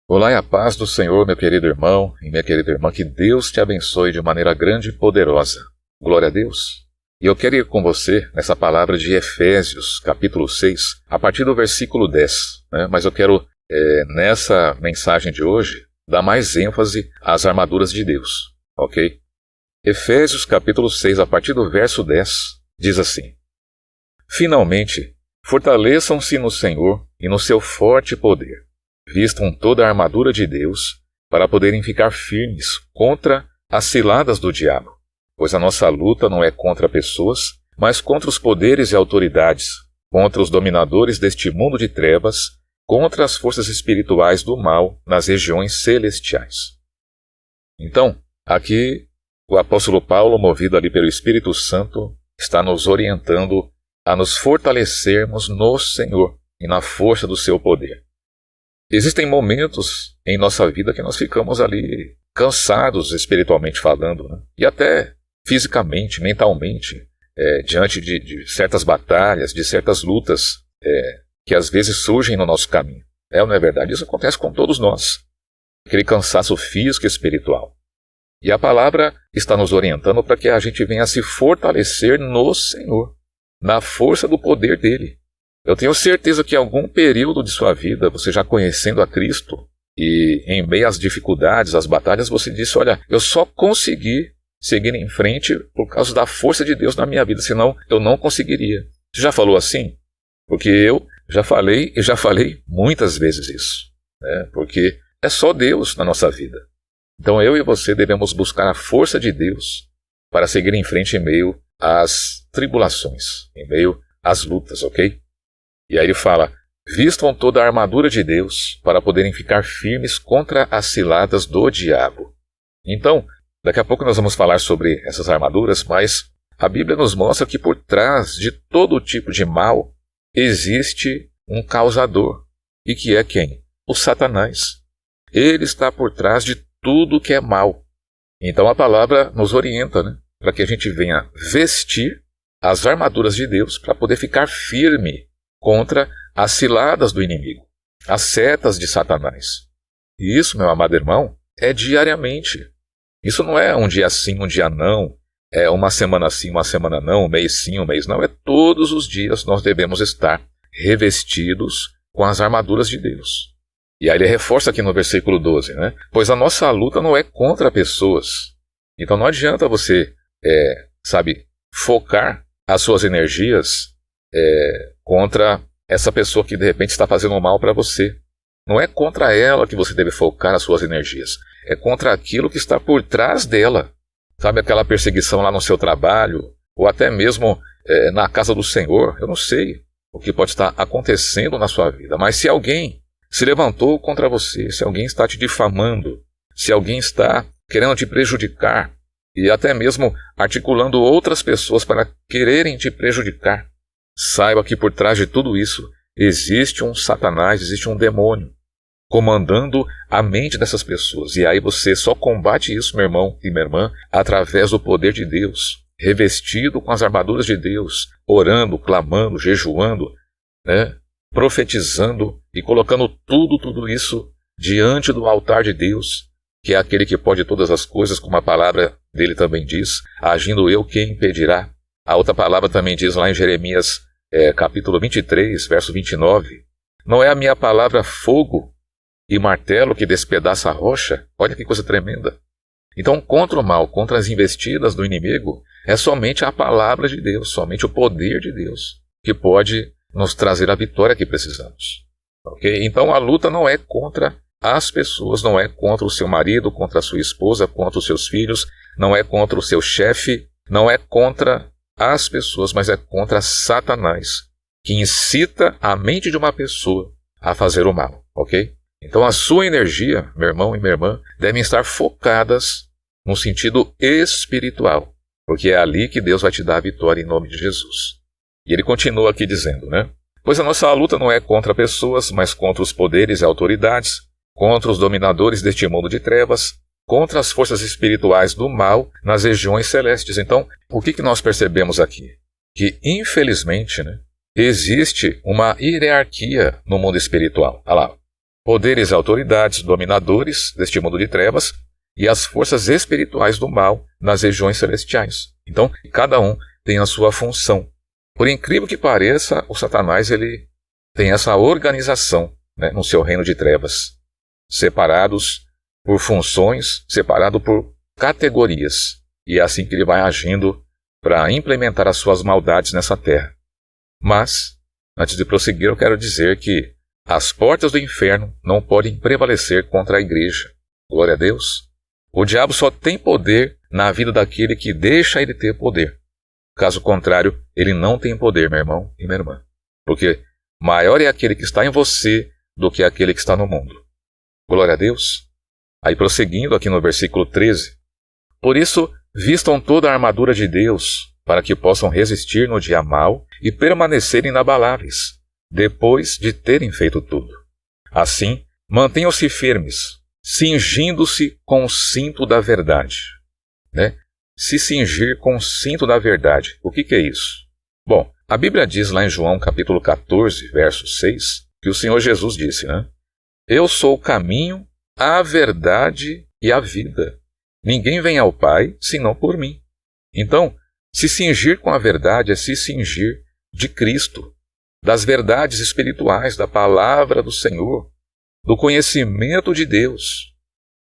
Olá e a paz do Senhor, meu querido irmão e minha querida irmã, que Deus te abençoe de maneira grande e poderosa. Glória a Deus. E eu quero ir com você nessa palavra de Efésios, capítulo 6, a partir do versículo 10. Mas eu quero, nessa mensagem de hoje, dar mais ênfase às armaduras de Deus, ok? Efésios, capítulo 6, a partir do verso 10, diz assim: Finalmente, fortaleçam-se no Senhor e no seu forte poder. Vistam toda a armadura de Deus para poderem ficar firmes contra as ciladas do diabo, pois a nossa luta não é contra pessoas, mas contra os poderes e autoridades, contra os dominadores deste mundo de trevas, contra as forças espirituais do mal nas regiões celestiais. Então, aqui o apóstolo Paulo, movido ali pelo Espírito Santo, está nos orientando a nos fortalecermos no Senhor e na força do seu poder. Existem momentos em nossa vida que nós ficamos ali cansados espiritualmente falando, e até fisicamente, mentalmente, diante de certas batalhas, de certas lutas que às vezes surgem no nosso caminho. Não é verdade? Isso acontece com todos nós. Aquele cansaço físico e espiritual. E a palavra está nos orientando para que a gente venha se fortalecer no Senhor, na força do poder dele. Eu tenho certeza que em algum período de sua vida, você já conhecendo a Cristo, e em meio às dificuldades, às batalhas, você disse: olha, eu só consegui seguir em frente por causa da força de Deus na minha vida, senão eu não conseguiria. Você já falou assim? Porque eu já falei muitas vezes isso, porque é só Deus na nossa vida. Então eu e você devemos buscar a força de Deus para seguir em frente em meio às tribulações, em meio às lutas, ok? E aí ele fala: vistam toda a armadura de Deus para poderem ficar firmes contra as ciladas do diabo. Então, daqui a pouco nós vamos falar sobre essas armaduras, mas a Bíblia nos mostra que por trás de todo tipo de mal existe um causador. E que é quem? O Satanás. Ele está por trás de tudo que é mal. Então a palavra nos orienta, para que a gente venha vestir as armaduras de Deus para poder ficar firme contra as ciladas do inimigo, as setas de Satanás. E isso, meu amado irmão, é diariamente. Isso não é um dia sim, um dia não, é uma semana sim, uma semana não, um mês sim, um mês não. É todos os dias nós devemos estar revestidos com as armaduras de Deus. E aí ele reforça aqui no versículo 12, Pois a nossa luta não é contra pessoas. Então não adianta você, focar as suas energias contra essa pessoa que de repente está fazendo mal para você. Não é contra ela que você deve focar as suas energias. É contra aquilo que está por trás dela. Sabe aquela perseguição lá no seu trabalho, ou até mesmo na casa do Senhor? Eu não sei o que pode estar acontecendo na sua vida, mas se alguém se levantou contra você, se alguém está te difamando, se alguém está querendo te prejudicar, e até mesmo articulando outras pessoas para quererem te prejudicar, saiba que por trás de tudo isso existe um Satanás, existe um demônio comandando a mente dessas pessoas. E aí você só combate isso, meu irmão e minha irmã, através do poder de Deus, revestido com as armaduras de Deus, orando, clamando, jejuando, profetizando e colocando tudo isso diante do altar de Deus, que é aquele que pode todas as coisas, como a palavra dele também diz: agindo eu, quem impedirá? A outra palavra também diz lá em Jeremias, capítulo 23, verso 29, não é a minha palavra fogo e martelo que despedaça a rocha? Olha que coisa tremenda. Então, contra o mal, contra as investidas do inimigo, é somente a palavra de Deus, somente o poder de Deus, que pode nos trazer a vitória que precisamos. Ok? Então, a luta não é contra as pessoas, não é contra o seu marido, contra a sua esposa, contra os seus filhos, não é contra o seu chefe, não é contra as pessoas, mas é contra Satanás, que incita a mente de uma pessoa a fazer o mal, ok? Então a sua energia, meu irmão e minha irmã, devem estar focadas no sentido espiritual, porque é ali que Deus vai te dar a vitória em nome de Jesus. E ele continua aqui dizendo, Pois a nossa luta não é contra pessoas, mas contra os poderes e autoridades, contra os dominadores deste mundo de trevas, contra as forças espirituais do mal nas regiões celestes. Então, o que nós percebemos aqui? Que, infelizmente, existe uma hierarquia no mundo espiritual. Olha lá, poderes e autoridades dominadores deste mundo de trevas e as forças espirituais do mal nas regiões celestiais. Então, cada um tem a sua função. Por incrível que pareça, o Satanás ele tem essa organização, né, no seu reino de trevas, separados por funções, separado por categorias. E é assim que ele vai agindo para implementar as suas maldades nessa terra. Mas, antes de prosseguir, eu quero dizer que as portas do inferno não podem prevalecer contra a igreja. Glória a Deus. O diabo só tem poder na vida daquele que deixa ele ter poder. Caso contrário, ele não tem poder, meu irmão e minha irmã. Porque maior é aquele que está em você do que aquele que está no mundo. Glória a Deus. Aí prosseguindo aqui no versículo 13. Por isso, vistam toda a armadura de Deus, para que possam resistir no dia mau e permanecerem inabaláveis, depois de terem feito tudo. Assim, mantenham-se firmes, cingindo-se com o cinto da verdade. Né? Se cingir com o cinto da verdade. O que é isso? Bom, a Bíblia diz lá em João capítulo 14, verso 6, que o Senhor Jesus disse, né? Eu sou o caminho, a verdade e a vida. Ninguém vem ao Pai senão por mim. Então, se cingir com a verdade é se cingir de Cristo, das verdades espirituais, da palavra do Senhor, do conhecimento de Deus.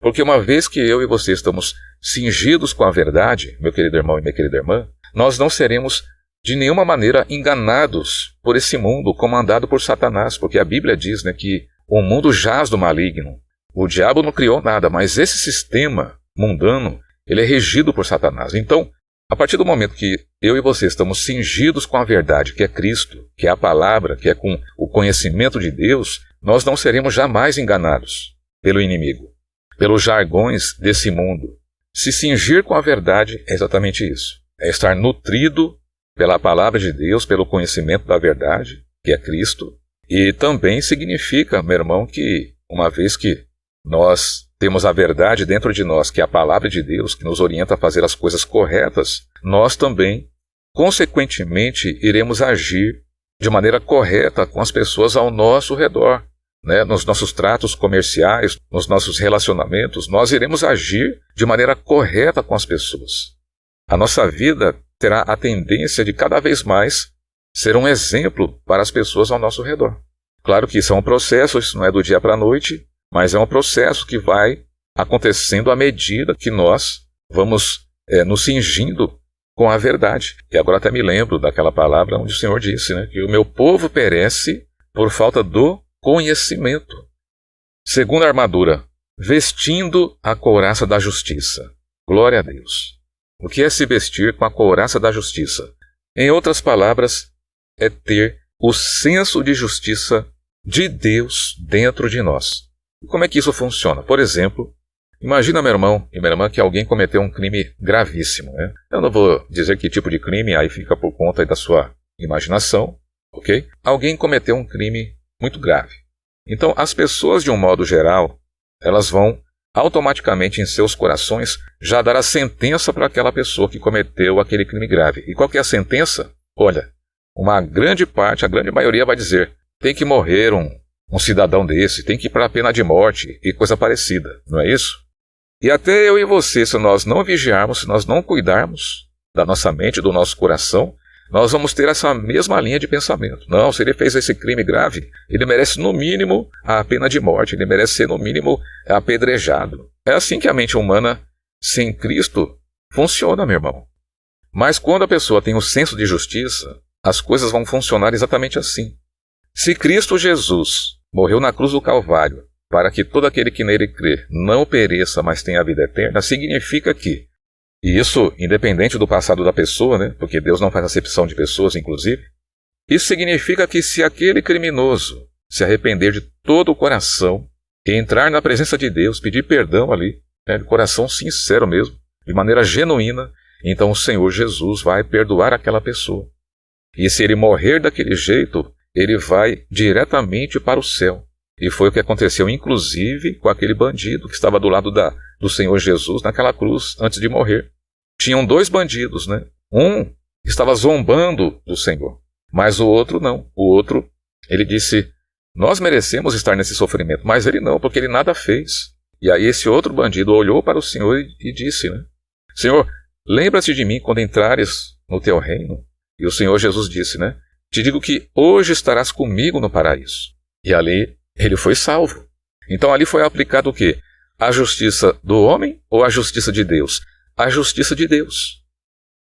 Porque uma vez que eu e você estamos cingidos com a verdade, meu querido irmão e minha querida irmã, nós não seremos de nenhuma maneira enganados por esse mundo comandado por Satanás, porque a Bíblia diz, né, que o mundo jaz do maligno. O diabo não criou nada, mas esse sistema mundano, ele é regido por Satanás. Então, a partir do momento que eu e você estamos cingidos com a verdade, que é Cristo, que é a palavra, que é com o conhecimento de Deus, nós não seremos jamais enganados pelo inimigo, pelos jargões desse mundo. Se cingir com a verdade é exatamente isso. É estar nutrido pela palavra de Deus, pelo conhecimento da verdade, que é Cristo. E também significa, meu irmão, que uma vez que nós temos a verdade dentro de nós, que é a palavra de Deus, que nos orienta a fazer as coisas corretas, nós também, consequentemente, iremos agir de maneira correta com as pessoas ao nosso redor. Né? Nos nossos tratos comerciais, nos nossos relacionamentos, nós iremos agir de maneira correta com as pessoas. A nossa vida terá a tendência de cada vez mais ser um exemplo para as pessoas ao nosso redor. Claro que isso é um processo, isso não é do dia para a noite, mas é um processo que vai acontecendo à medida que nós vamos nos cingindo com a verdade. E agora até me lembro daquela palavra onde o Senhor disse, né, que o meu povo perece por falta do conhecimento. Segunda armadura, vestindo a couraça da justiça. Glória a Deus. O que é se vestir com a couraça da justiça? Em outras palavras, é ter o senso de justiça de Deus dentro de nós. E como é que isso funciona? Por exemplo, imagina, meu irmão e minha irmã, que alguém cometeu um crime gravíssimo. Né? Eu não vou dizer que tipo de crime, aí fica por conta da sua imaginação, ok? Alguém cometeu um crime muito grave. Então, as pessoas, de um modo geral, elas vão automaticamente em seus corações já dar a sentença para aquela pessoa que cometeu aquele crime grave. E qual que é a sentença? Olha, uma grande parte, a grande maioria vai dizer, tem que morrer um cidadão desse, tem que ir para a pena de morte e coisa parecida, não é isso? E até eu e você, se nós não vigiarmos, se nós não cuidarmos da nossa mente, do nosso coração, nós vamos ter essa mesma linha de pensamento. Não, se ele fez esse crime grave, ele merece no mínimo a pena de morte, ele merece ser no mínimo apedrejado. É assim que a mente humana, sem Cristo, funciona, meu irmão. Mas quando a pessoa tem o senso de justiça, as coisas vão funcionar exatamente assim. Se Cristo Jesus morreu na cruz do Calvário para que todo aquele que nele crê não pereça, mas tenha a vida eterna, significa que, e isso independente do passado da pessoa, né? Porque Deus não faz acepção de pessoas, inclusive, isso significa que se aquele criminoso se arrepender de todo o coração e entrar na presença de Deus, pedir perdão ali, né, de coração sincero mesmo, de maneira genuína, então o Senhor Jesus vai perdoar aquela pessoa. E se ele morrer daquele jeito, ele vai diretamente para o céu. E foi o que aconteceu, inclusive, com aquele bandido que estava do lado do Senhor Jesus naquela cruz antes de morrer. Tinham dois bandidos, né? Um estava zombando do Senhor, mas o outro não. O outro, ele disse, Nós merecemos estar nesse sofrimento, mas ele não, porque ele nada fez. E aí esse outro bandido olhou para o Senhor e disse, né? Senhor, lembra-te de mim quando entrares no teu reino. E o Senhor Jesus disse, né? Te digo que hoje estarás comigo no paraíso. E ali ele foi salvo. Então ali foi aplicado o quê? A justiça do homem ou a justiça de Deus? A justiça de Deus.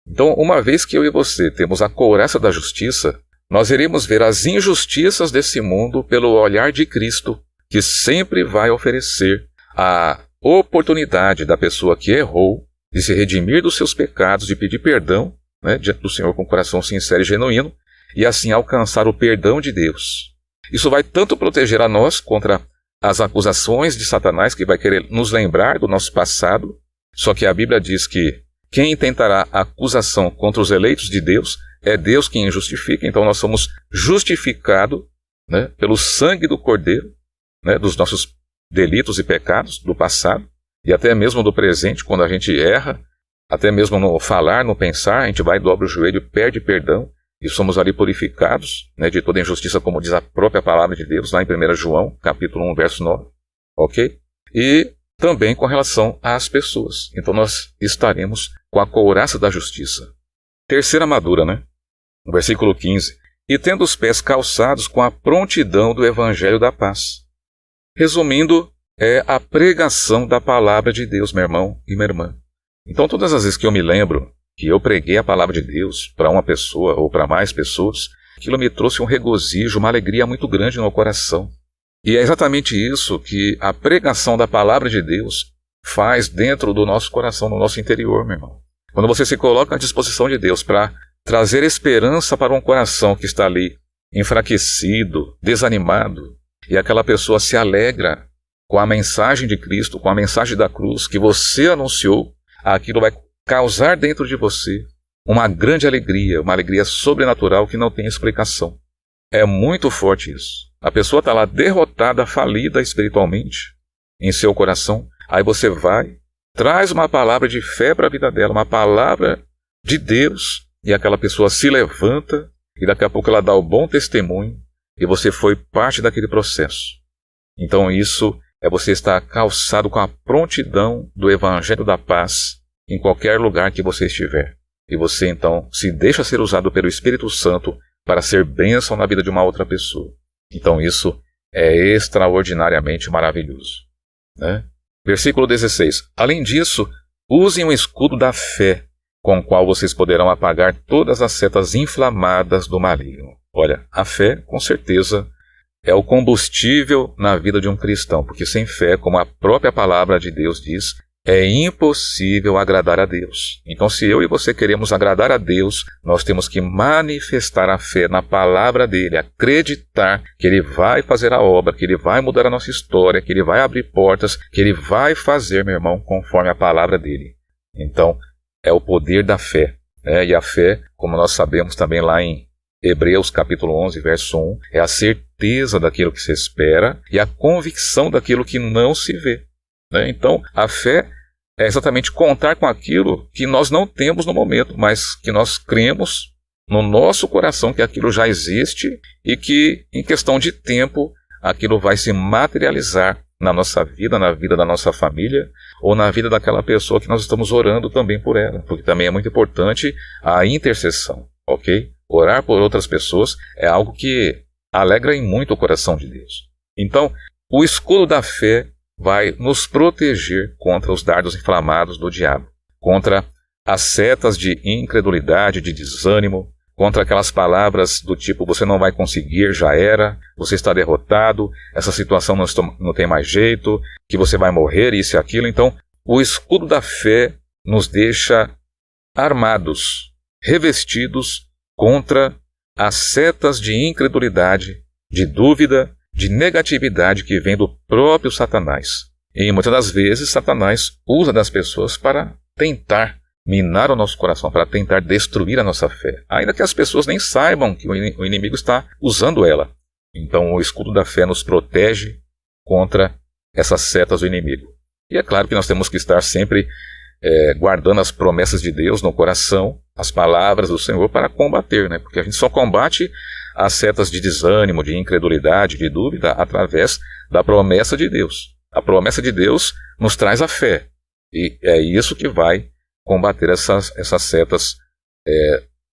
Então, uma vez que eu e você temos a couraça da justiça, nós iremos ver as injustiças desse mundo pelo olhar de Cristo, que sempre vai oferecer a oportunidade da pessoa que errou de se redimir dos seus pecados, de pedir perdão, né, diante do Senhor com o coração sincero e genuíno, e assim alcançar o perdão de Deus. Isso vai tanto proteger a nós contra as acusações de Satanás, que vai querer nos lembrar do nosso passado, só que a Bíblia diz que quem intentará acusação contra os eleitos de Deus é Deus quem justifica. Então nós somos justificados, né, pelo sangue do Cordeiro, né, dos nossos delitos e pecados do passado e até mesmo do presente, quando a gente erra, até mesmo no falar, no pensar, a gente vai, dobra o joelho, perde perdão e somos ali purificados, né, de toda injustiça, como diz a própria palavra de Deus lá em 1 João, capítulo 1, verso 9. Ok? E também com relação às pessoas. Então nós estaremos com a couraça da justiça. Terceira armadura, né? No versículo 15. E tendo os pés calçados com a prontidão do evangelho da paz. Resumindo, é a pregação da palavra de Deus, meu irmão e minha irmã. Então todas as vezes que eu me lembro que eu preguei a palavra de Deus para uma pessoa ou para mais pessoas, aquilo me trouxe um regozijo, uma alegria muito grande no coração. E é exatamente isso que a pregação da palavra de Deus faz dentro do nosso coração, no nosso interior, meu irmão. Quando você se coloca à disposição de Deus para trazer esperança para um coração que está ali enfraquecido, desanimado, e aquela pessoa se alegra com a mensagem de Cristo, com a mensagem da cruz que você anunciou, aquilo vai causar dentro de você uma grande alegria, uma alegria sobrenatural que não tem explicação. É muito forte isso. A pessoa está lá derrotada, falida espiritualmente em seu coração. Aí você vai, traz uma palavra de fé para a vida dela, uma palavra de Deus, e aquela pessoa se levanta e daqui a pouco ela dá o bom testemunho e você foi parte daquele processo. Então isso é você estar calçado com a prontidão do evangelho da paz em qualquer lugar que você estiver. E você então se deixa ser usado pelo Espírito Santo para ser bênção na vida de uma outra pessoa. Então isso é extraordinariamente maravilhoso, né? Versículo 16. Além disso, usem o escudo da fé, com o qual vocês poderão apagar todas as setas inflamadas do maligno. Olha, a fé, com certeza, é o combustível na vida de um cristão, porque sem fé, como a própria palavra de Deus diz, é impossível agradar a Deus. Então, se eu e você queremos agradar a Deus, nós temos que manifestar a fé na palavra dele, acreditar que ele vai fazer a obra, que ele vai mudar a nossa história, que ele vai abrir portas, que ele vai fazer, meu irmão, conforme a palavra dele. Então, é o poder da fé, né? E a fé, como nós sabemos também lá em Hebreus capítulo 11, verso 1, é a certeza daquilo que se espera e a convicção daquilo que não se vê. Então, a fé é exatamente contar com aquilo que nós não temos no momento, mas que nós cremos no nosso coração que aquilo já existe e que, em questão de tempo, aquilo vai se materializar na nossa vida, na vida da nossa família ou na vida daquela pessoa que nós estamos orando também por ela, porque também é muito importante a intercessão, ok? Orar por outras pessoas é algo que alegra em muito o coração de Deus. Então, o escudo da fé vai nos proteger contra os dardos inflamados do diabo, contra as setas de incredulidade, de desânimo, contra aquelas palavras do tipo, você não vai conseguir, já era, você está derrotado, essa situação não tem mais jeito, que você vai morrer, isso e aquilo. Então, o escudo da fé nos deixa armados, revestidos contra as setas de incredulidade, de dúvida, de negatividade que vem do próprio Satanás. E muitas das vezes Satanás usa das pessoas para tentar minar o nosso coração, para tentar destruir a nossa fé, ainda que as pessoas nem saibam que o inimigo está usando ela. Então o escudo da fé nos protege contra essas setas do inimigo. E é claro que nós temos que estar sempre guardando as promessas de Deus no coração, as palavras do Senhor para combater, né? Porque a gente só combate as setas de desânimo, de incredulidade, de dúvida, através da promessa de Deus. A promessa de Deus nos traz a fé. E é isso que vai combater essas setas,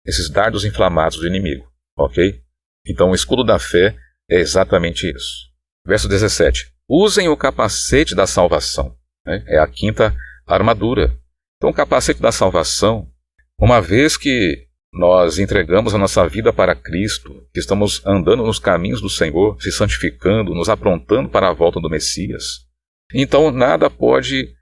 esses dardos inflamados do inimigo. Ok? Então o escudo da fé é exatamente isso. Verso 17. Usem o capacete da salvação. Né? É a quinta armadura. Então o capacete da salvação, uma vez que nós entregamos a nossa vida para Cristo, que estamos andando nos caminhos do Senhor, se santificando, nos aprontando para a volta do Messias, então nada pode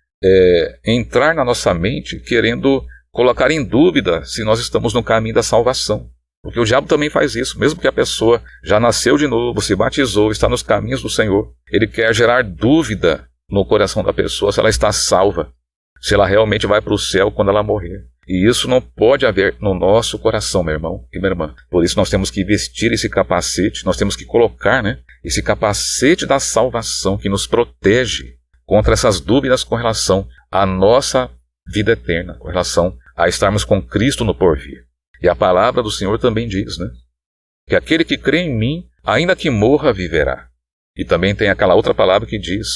entrar na nossa mente querendo colocar em dúvida se nós estamos no caminho da salvação. Porque o diabo também faz isso, mesmo que a pessoa já nasceu de novo, se batizou, está nos caminhos do Senhor, ele quer gerar dúvida no coração da pessoa se ela está salva, se ela realmente vai para o céu quando ela morrer. E isso não pode haver no nosso coração, meu irmão e minha irmã. Por isso nós temos que vestir esse capacete, nós temos que colocar, esse capacete da salvação que nos protege contra essas dúvidas com relação à nossa vida eterna, com relação a estarmos com Cristo no porvir. E a palavra do Senhor também diz, que aquele que crê em mim, ainda que morra, viverá. E também tem aquela outra palavra que diz,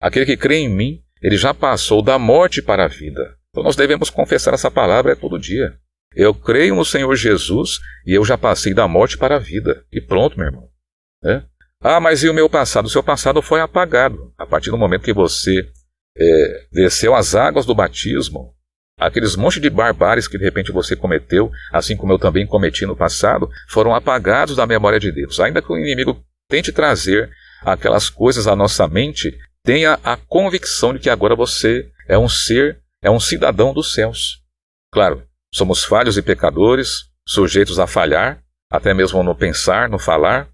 aquele que crê em mim, ele já passou da morte para a vida. Então nós devemos confessar essa palavra todo dia. Eu creio no Senhor Jesus e eu já passei da morte para a vida. E pronto, meu irmão. Ah, mas e o meu passado? O seu passado foi apagado. A partir do momento que você desceu as águas do batismo, aqueles montes de barbáries que de repente você cometeu, assim como eu também cometi no passado, foram apagados da memória de Deus. Ainda que o inimigo tente trazer aquelas coisas à nossa mente, tenha a convicção de que agora você é um cidadão dos céus. Claro, somos falhos e pecadores, sujeitos a falhar, até mesmo no pensar, no falar,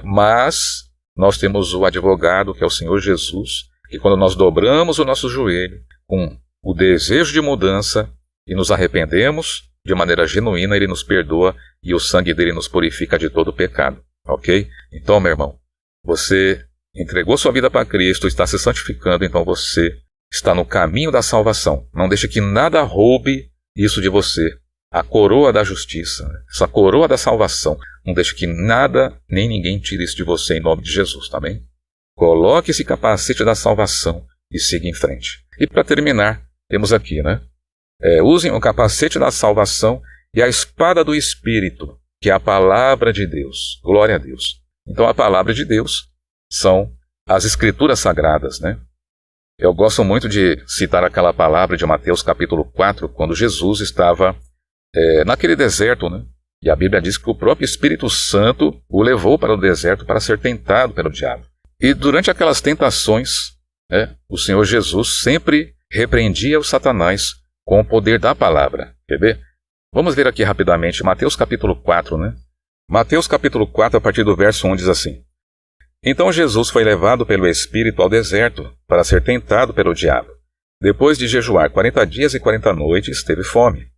mas nós temos o advogado, que é o Senhor Jesus, que quando nós dobramos o nosso joelho com o desejo de mudança e nos arrependemos de maneira genuína, ele nos perdoa e o sangue dele nos purifica de todo o pecado. Ok? Então, meu irmão, você entregou sua vida para Cristo, está se santificando, então você está no caminho da salvação. Não deixe que nada roube isso de você. A coroa da justiça, essa coroa da salvação. Não deixe que nada nem ninguém tire isso de você em nome de Jesus, tá bem? Coloque esse capacete da salvação e siga em frente. E para terminar, temos aqui, usem o capacete da salvação e a espada do Espírito, que é a palavra de Deus. Glória a Deus. Então a palavra de Deus são as Escrituras Sagradas, Eu gosto muito de citar aquela palavra de Mateus capítulo 4, quando Jesus estava naquele deserto, E a Bíblia diz que o próprio Espírito Santo o levou para o deserto para ser tentado pelo diabo. E durante aquelas tentações, o Senhor Jesus sempre repreendia o Satanás com o poder da palavra. Quer ver? Vamos ver aqui rapidamente Mateus capítulo 4, Mateus capítulo 4, a partir do verso 1, diz assim: Então Jesus foi levado pelo Espírito ao deserto para ser tentado pelo diabo. Depois de jejuar 40 dias e 40 noites, teve fome.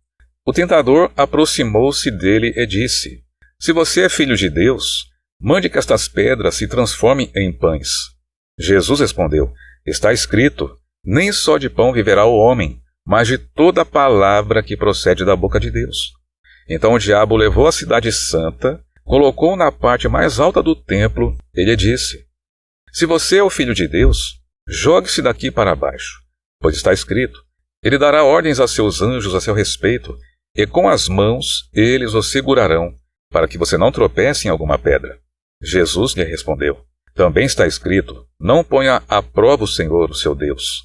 O tentador aproximou-se dele e disse: Se você é filho de Deus, mande que estas pedras se transformem em pães. Jesus respondeu: Está escrito, nem só de pão viverá o homem, mas de toda palavra que procede da boca de Deus. Então o diabo levou a cidade santa, colocou-o na parte mais alta do templo e lhe disse: Se você é o filho de Deus, jogue-se daqui para baixo, pois está escrito, ele dará ordens a seus anjos a seu respeito, e com as mãos eles o segurarão, para que você não tropece em alguma pedra. Jesus lhe respondeu: Também está escrito, não ponha à prova o Senhor, o seu Deus.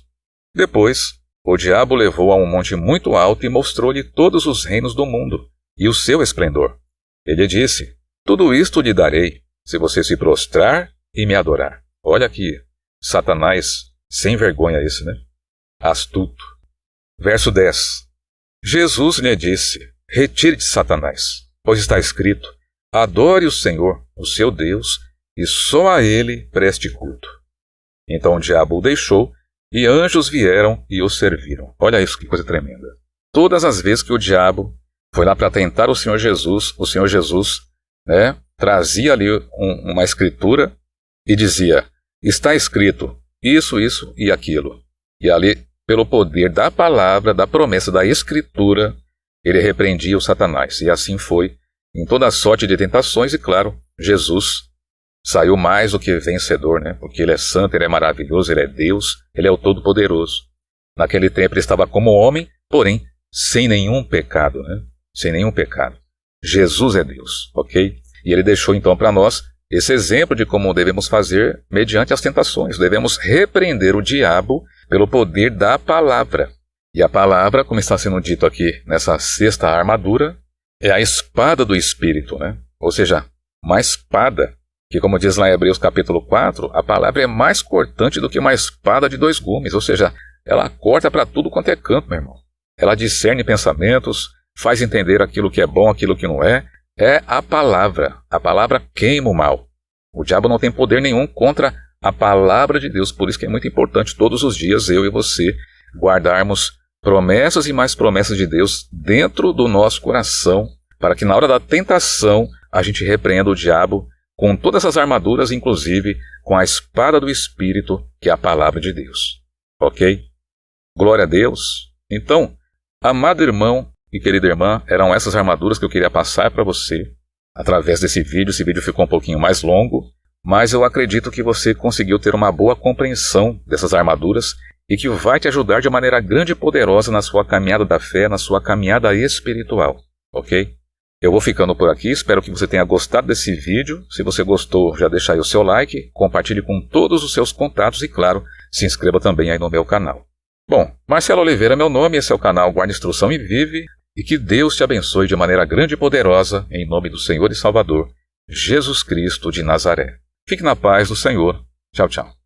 Depois, o diabo o levou a um monte muito alto e mostrou-lhe todos os reinos do mundo, e o seu esplendor. Ele disse: Tudo isto lhe darei, se você se prostrar e me adorar. Olha aqui, Satanás, sem vergonha esse, Astuto. Verso 10. Jesus lhe disse: Retire-te, Satanás, pois está escrito, adore o Senhor, o seu Deus, e só a ele preste culto. Então o diabo o deixou, e anjos vieram e o serviram. Olha isso, que coisa tremenda. Todas as vezes que o diabo foi lá para tentar o Senhor Jesus, trazia ali uma escritura e dizia: está escrito isso, isso e aquilo. E ali, pelo poder da palavra, da promessa da escritura, ele repreendia o Satanás. E assim foi em toda sorte de tentações e, claro, Jesus saiu mais do que vencedor, né? Porque ele é santo, ele é maravilhoso, ele é Deus, ele é o Todo-Poderoso. Naquele tempo ele estava como homem, porém sem nenhum pecado, né? Sem nenhum pecado. Jesus é Deus, ok? E ele deixou então para nós esse exemplo de como devemos fazer mediante as tentações. Devemos repreender o diabo pelo poder da palavra. E a palavra, como está sendo dito aqui nessa sexta armadura, é a espada do Espírito, né? Ou seja, uma espada, que como diz lá em Hebreus capítulo 4, a palavra é mais cortante do que uma espada de 2 gumes, ou seja, ela corta para tudo quanto é canto, meu irmão. Ela discerne pensamentos, faz entender aquilo que é bom, aquilo que não é. É a palavra queima o mal. O diabo não tem poder nenhum contra a palavra de Deus, por isso que é muito importante todos os dias eu e você guardarmos promessas e mais promessas de Deus dentro do nosso coração, para que na hora da tentação a gente repreenda o diabo com todas as armaduras, inclusive com a espada do Espírito, que é a palavra de Deus. Ok? Glória a Deus. Então, amado irmão e querida irmã, eram essas armaduras que eu queria passar para você através desse vídeo. Esse vídeo ficou um pouquinho mais longo, mas eu acredito que você conseguiu ter uma boa compreensão dessas armaduras e que vai te ajudar de maneira grande e poderosa na sua caminhada da fé, na sua caminhada espiritual, ok? Eu vou ficando por aqui, espero que você tenha gostado desse vídeo. Se você gostou, já deixa aí o seu like, compartilhe com todos os seus contatos e, claro, se inscreva também aí no meu canal. Bom, Marcelo Oliveira é meu nome, esse é o canal Guarda Instrução e Vive, e que Deus te abençoe de maneira grande e poderosa, em nome do Senhor e Salvador, Jesus Cristo de Nazaré. Fique na paz do Senhor. Tchau, tchau.